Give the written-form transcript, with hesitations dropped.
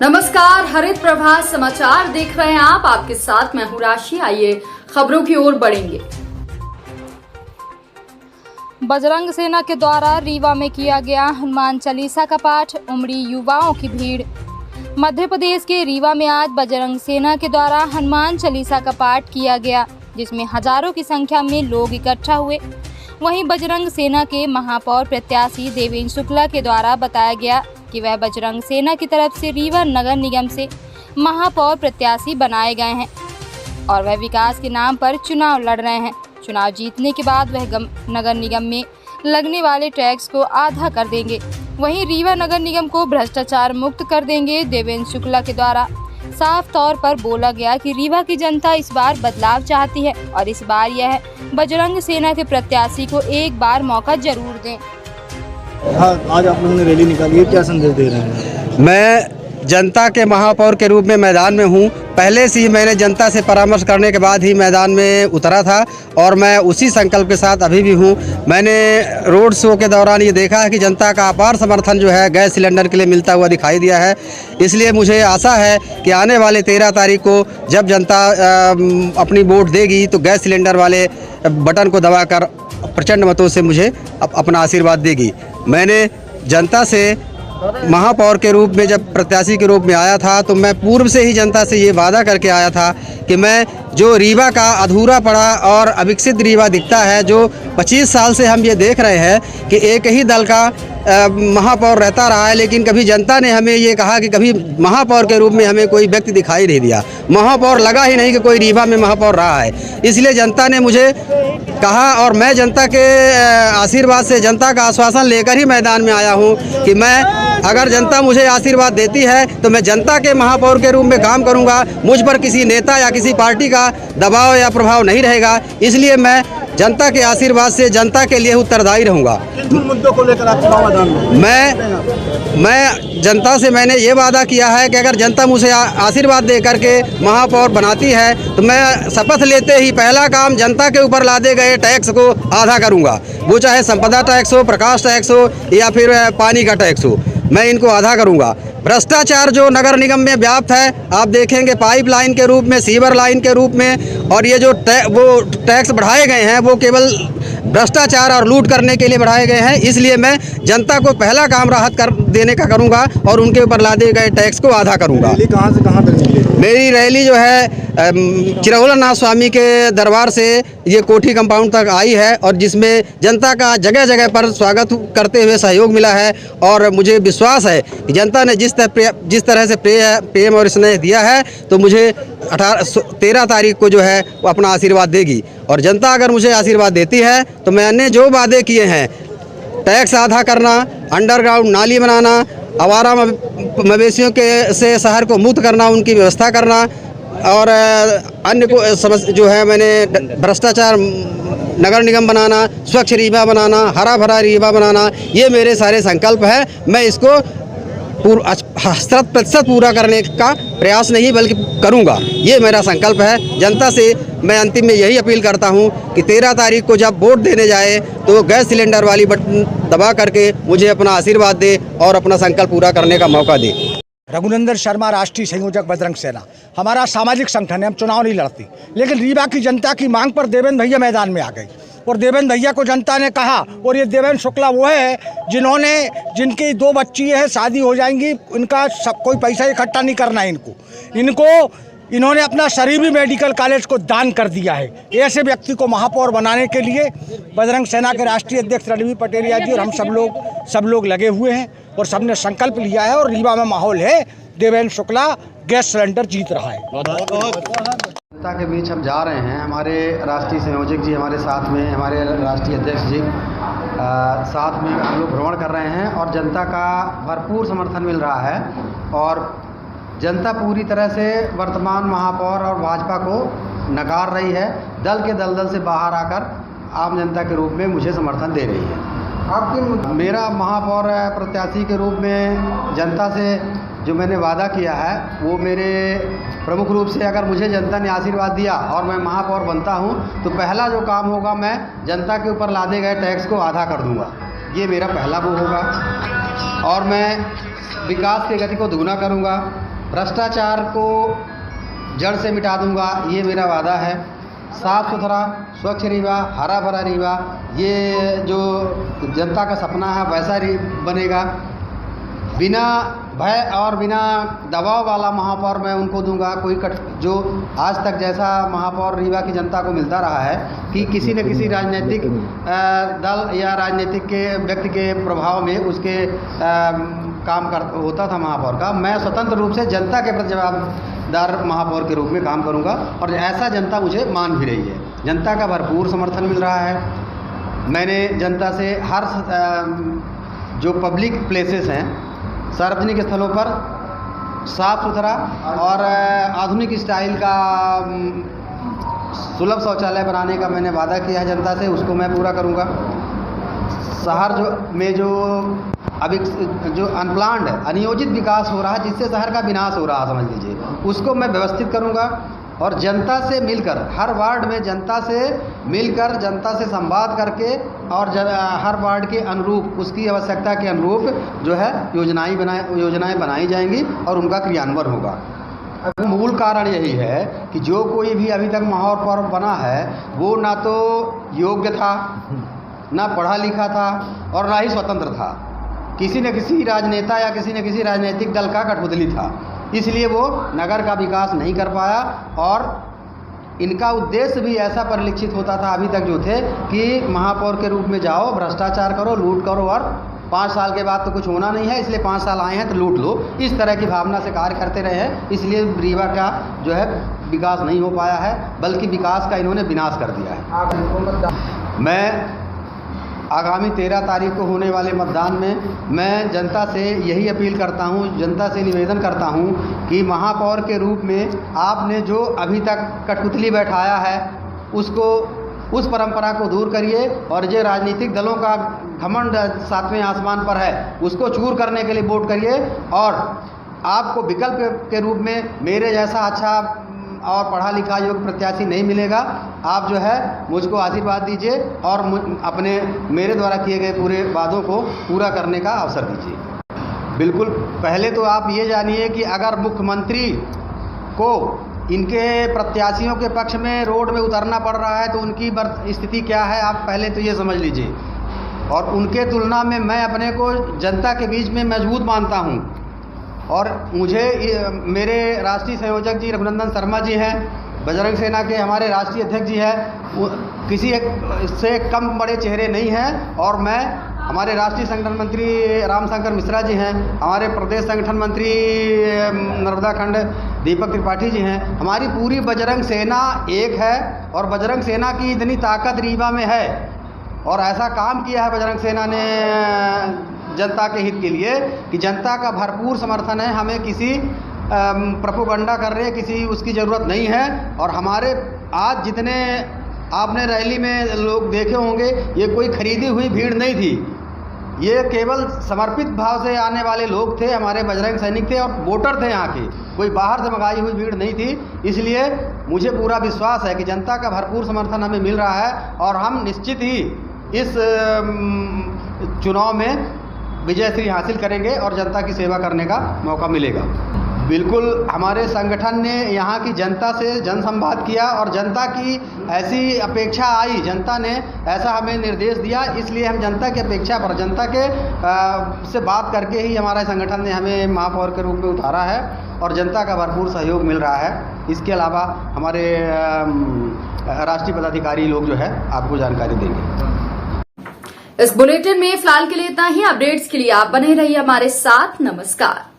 नमस्कार, हरित प्रभात समाचार देख रहे हैं आप। आपके साथ मैं हूं राशि। आइए खबरों की ओर बढ़ेंगे। बजरंग सेना के द्वारा रीवा में किया गया हनुमान चालीसा का पाठ, उमड़ी युवाओं की भीड़। मध्य प्रदेश के रीवा में आज बजरंग सेना के द्वारा हनुमान चालीसा का पाठ किया गया, जिसमें हजारों की संख्या में लोग इकट्ठा हुए। वहीं बजरंग सेना के महापौर प्रत्याशी देवेंद्र शुक्ला के द्वारा बताया गया कि वह बजरंग सेना की तरफ से रीवा नगर निगम से महापौर प्रत्याशी बनाए गए हैं और वह विकास के नाम पर चुनाव लड़ रहे हैं। चुनाव जीतने के बाद वह नगर निगम में लगने वाले टैक्स को आधा कर देंगे। वहीं रीवा नगर निगम को भ्रष्टाचार मुक्त कर देंगे। देवेंद्र शुक्ला के द्वारा साफ तौर पर बोला गया कि रीवा की जनता इस बार बदलाव चाहती है और इस बार यह बजरंग सेना के प्रत्याशी को एक बार मौका जरूर दें। हाँ, आज आप लोगों ने रैली निकाली है, क्या संदेश दे रहे हैं? मैं जनता के महापौर के रूप में मैदान में हूँ। पहले से ही मैंने जनता से परामर्श करने के बाद ही मैदान में उतरा था और मैं उसी संकल्प के साथ अभी भी हूँ। मैंने रोड शो के दौरान ये देखा है कि जनता का अपार समर्थन जो है गैस सिलेंडर के लिए मिलता हुआ दिखाई दिया है। इसलिए मुझे आशा है कि आने वाले 13 तारीख को जब जनता अपनी वोट देगी तो गैस सिलेंडर वाले बटन को दबाकर प्रचंड मतों से मुझे अपना आशीर्वाद देगी। मैंने जनता से महापौर के रूप में जब प्रत्याशी के रूप में आया था तो मैं पूर्व से ही जनता से ये वादा करके आया था कि मैं जो रीवा का अधूरा पड़ा और अविकसित रीवा दिखता है, जो 25 साल से हम ये देख रहे हैं कि एक ही दल का महापौर रहता रहा है, लेकिन कभी जनता ने हमें ये कहा कि कभी महापौर के रूप में हमें कोई व्यक्ति दिखाई नहीं दिया। महापौर लगा ही नहीं कि कोई रीवा में महापौर रहा है। इसलिए जनता ने मुझे कहा और मैं जनता के आशीर्वाद से, जनता का आश्वासन लेकर ही मैदान में आया हूँ कि मैं अगर जनता मुझे आशीर्वाद देती है तो मैं जनता के महापौर के रूप में काम करूँगा। मुझ पर किसी नेता या किसी पार्टी का दबाव या प्रभाव नहीं रहेगा। इसलिए मैं जनता के आशीर्वाद से जनता के लिए उत्तरदायी रहूँगा। किन मुद्दों को लेकर आप चुनाव मैदान में? मैं जनता से मैंने ये वादा किया है कि अगर जनता मुझे आशीर्वाद दे करके महापौर बनाती है तो मैं शपथ लेते ही पहला काम जनता के ऊपर लादे गए टैक्स को आधा करूँगा। वो चाहे संपदा टैक्स हो, प्रकाश टैक्स हो या फिर पानी का टैक्स हो, मैं इनको आधा करूँगा। भ्रष्टाचार जो नगर निगम में व्याप्त है, आप देखेंगे पाइपलाइन के रूप में, सीवर लाइन के रूप में, और ये जो वो टैक्स बढ़ाए गए हैं वो केवल भ्रष्टाचार और लूट करने के लिए बढ़ाए गए हैं। इसलिए मैं जनता को पहला काम राहत कर देने का करूंगा और उनके ऊपर लादे गए टैक्स को आधा करूंगा। रैली कहां से कहां तक निकली? मेरी रैली जो है चिरौलानाथ स्वामी के दरबार से ये कोठी कंपाउंड तक आई है और जिसमें जनता का जगह जगह पर स्वागत करते हुए सहयोग मिला है और मुझे विश्वास है कि जनता ने जिस तरह से प्रेम और स्नेह दिया है तो मुझे 13 तारीख को जो है वो अपना आशीर्वाद देगी। और जनता अगर मुझे आशीर्वाद देती है तो मैंने जो वादे किए हैं, टैक्स आधा करना, अंडरग्राउंड नाली बनाना, आवारा मवेशियों के से शहर को मुक्त करना, उनकी व्यवस्था करना और अन्य को जो है मैंने भ्रष्टाचार नगर निगम बनाना, स्वच्छ रीवा बनाना, हरा भरा रीवा बनाना, ये मेरे सारे संकल्प है। मैं इसको 100% पूरा करने का प्रयास नहीं बल्कि करूंगा, ये मेरा संकल्प है। जनता से मैं अंतिम में यही अपील करता हूं कि 13 तारीख को जब वोट देने जाए तो गैस सिलेंडर वाली बटन दबा करके मुझे अपना आशीर्वाद दे और अपना संकल्प पूरा करने का मौका दे। रघुनंदन शर्मा, राष्ट्रीय संयोजक बजरंग सेना। हमारा सामाजिक संगठन है, हम चुनाव नहीं लड़ती, लेकिन रीवा की जनता की मांग पर देवेंद्र भैया मैदान में आ गए और देवेंद्र भैया को जनता ने कहा, और ये देवेंद्र शुक्ला वो है जिनकी 2 बच्ची है, शादी हो जाएंगी, इनका सब कोई पैसा इकट्ठा नहीं करना है इन्होंने अपना शरीरी मेडिकल कॉलेज को दान कर दिया है। ऐसे व्यक्ति को महापौर बनाने के लिए बजरंग सेना के राष्ट्रीय अध्यक्ष रणवीर पटेरिया जी और हम सब लोग लगे हुए हैं और सबने संकल्प लिया है और रीवा में माहौल है, देवेंद्र शुक्ला गैस सिलेंडर जीत रहा है। जनता के बीच हम जा रहे हैं। हमारे राष्ट्रीय संयोजक जी हमारे साथ में, हमारे राष्ट्रीय अध्यक्ष जी साथ में हम लोग भ्रमण कर रहे हैं और जनता का भरपूर समर्थन मिल रहा है और जनता पूरी तरह से वर्तमान महापौर और भाजपा को नकार रही है। दल के दलदल से बाहर आकर आम जनता के रूप में मुझे समर्थन दे रही है। मेरा महापौर प्रत्याशी के रूप में जनता से जो मैंने वादा किया है वो मेरे प्रमुख रूप से, अगर मुझे जनता ने आशीर्वाद दिया और मैं महापौर बनता हूं तो पहला जो काम होगा, मैं जनता के ऊपर लादे गए टैक्स को आधा कर दूंगा। ये मेरा पहला वो होगा और मैं विकास की गति को दुगना करूंगा। भ्रष्टाचार को जड़ से मिटा दूंगा, ये मेरा वादा है। साफ़ सुथरा, स्वच्छ रीवा, हरा भरा रीवा, ये जो जनता का सपना है वैसा बनेगा। बिना भय और बिना दबाव वाला महापौर मैं उनको दूंगा। कोई जो आज तक जैसा महापौर रीवा की जनता को मिलता रहा है कि किसी न किसी राजनीतिक दल या राजनीतिक के व्यक्ति के प्रभाव में उसके काम होता था महापौर का। मैं स्वतंत्र रूप से जनता के प्रति जवाबदार महापौर के रूप में काम करूंगा और ऐसा जनता मुझे मान भी रही है। जनता का भरपूर समर्थन मिल रहा है। मैंने जनता से हर जो पब्लिक प्लेसेस हैं, सार्वजनिक स्थलों पर साफ़ सुथरा और आधुनिक स्टाइल का सुलभ शौचालय बनाने का मैंने वादा किया है जनता से, उसको मैं पूरा करूंगा। शहर में जो अभी जो अनप्लान्ड अनियोजित विकास हो रहा है, जिससे शहर का विनाश हो रहा है समझ लीजिए, उसको मैं व्यवस्थित करूंगा और जनता से मिलकर, हर वार्ड में जनता से मिलकर, जनता से संवाद करके और हर वार्ड के अनुरूप, उसकी आवश्यकता के अनुरूप जो है योजनाएं बनाई जाएंगी और उनका क्रियान्वयन होगा। अब मूल कारण यही है कि जो कोई भी अभी तक महापौर बना है वो ना तो योग्य था, ना पढ़ा लिखा था और ना ही स्वतंत्र था। किसी न किसी राजनेता या किसी न किसी राजनीतिक दल का कठपुतली था, इसलिए वो नगर का विकास नहीं कर पाया और इनका उद्देश्य भी ऐसा परिलक्षित होता था अभी तक जो थे कि महापौर के रूप में जाओ, भ्रष्टाचार करो, लूट करो और 5 साल के बाद तो कुछ होना नहीं है, इसलिए 5 साल आए हैं तो लूट लो। इस तरह की भावना से कार्य करते रहे हैं, इसलिए रीवा का जो है विकास नहीं हो पाया है, बल्कि विकास का इन्होंने विनाश कर दिया है। मैं आगामी 13 तारीख को होने वाले मतदान में मैं जनता से यही अपील करता हूं, जनता से निवेदन करता हूं कि महापौर के रूप में आपने जो अभी तक कठपुतली बैठाया है उसको, उस परंपरा को दूर करिए और जो राजनीतिक दलों का घमंड 7वें आसमान पर है उसको चूर करने के लिए वोट करिए और आपको विकल्प के रूप में मेरे जैसा अच्छा और पढ़ा लिखा योग्य प्रत्याशी नहीं मिलेगा। आप जो है मुझको आशीर्वाद दीजिए और अपने मेरे द्वारा किए गए पूरे वादों को पूरा करने का अवसर दीजिए। बिल्कुल, पहले तो आप ये जानिए कि अगर मुख्यमंत्री को इनके प्रत्याशियों के पक्ष में रोड में उतरना पड़ रहा है तो उनकी स्थिति क्या है, आप पहले तो ये समझ लीजिए। और उनके तुलना में मैं अपने को जनता के बीच में मजबूत मानता हूँ और मुझे मेरे राष्ट्रीय संयोजक जी रघुनंदन शर्मा जी हैं, बजरंग सेना के हमारे राष्ट्रीय अध्यक्ष जी हैं, किसी से कम बड़े चेहरे नहीं हैं और मैं, हमारे राष्ट्रीय संगठन मंत्री रामशंकर मिश्रा जी हैं, हमारे प्रदेश संगठन मंत्री नर्मदा खंड दीपक त्रिपाठी जी हैं, हमारी पूरी बजरंग सेना एक है और बजरंग सेना की इतनी ताकत रीवा में है और ऐसा काम किया है बजरंग सेना ने जनता के हित के लिए कि जनता का भरपूर समर्थन है। हमें किसी प्रोपेगेंडा कर रहे किसी उसकी ज़रूरत नहीं है और हमारे आज जितने आपने रैली में लोग देखे होंगे, ये कोई खरीदी हुई भीड़ नहीं थी, ये केवल समर्पित भाव से आने वाले लोग थे, हमारे बजरंग सैनिक थे और वोटर थे यहाँ के, कोई बाहर से मंगाई हुई भीड़ नहीं थी। इसलिए मुझे पूरा विश्वास है कि जनता का भरपूर समर्थन हमें मिल रहा है और हम निश्चित ही इस चुनाव में विजयश्री हासिल करेंगे और जनता की सेवा करने का मौका मिलेगा। बिल्कुल, हमारे संगठन ने यहाँ की जनता से जनसंवाद किया और जनता की ऐसी अपेक्षा आई, जनता ने ऐसा हमें निर्देश दिया, इसलिए हम जनता की अपेक्षा पर, जनता के से बात करके ही हमारे संगठन ने हमें महापौर के रूप में उतारा है और जनता का भरपूर सहयोग मिल रहा है। इसके अलावा हमारे राष्ट्रीय पदाधिकारी लोग जो है आपको जानकारी देंगे। इस बुलेटिन में फिलहाल के लिए इतना ही। अपडेट्स के लिए आप बने रहिए हमारे साथ। नमस्कार।